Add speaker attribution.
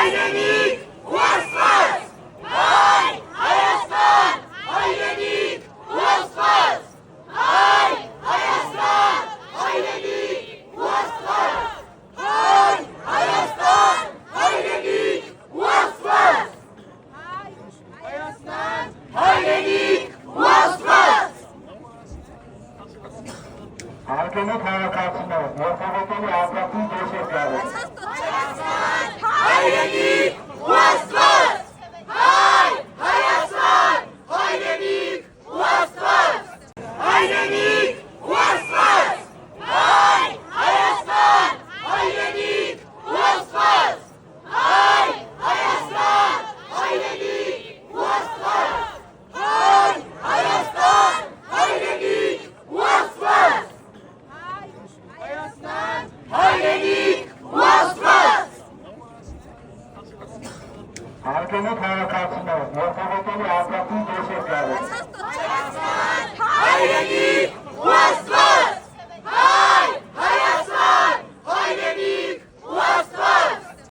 Speaker 1: Հայրենիք ու Աստված, հայ Հայաստան, հայրենիք ու Աստված, հայ Հայաստան, հայրենիք ու Աստված, հայ Հայաստան, հայրենիք ու Աստված, հայ Հայաստան, հայրենիք ու Աստված։
Speaker 2: Արգենի քաղաքացիներ, Երթավետելի ապրատին դեշ է գարել։
Speaker 1: Հայրենիք ու Աստված, հայ Հայաստան, հայրենիք ու Աստված, հայրենիք ու Աստված, հայ Հայաստան, հայրենիք ու Աստված, հայ Հայաստան, հայրենիք ու Աստված, հայ Հայաստան, հայրենիք ու Աստված, հայ Հայաստան, հայրենիք ու Աստված։
Speaker 2: Արգենի քաղաքացիներ, Երթավետելի ապրատին դեշ է գարել։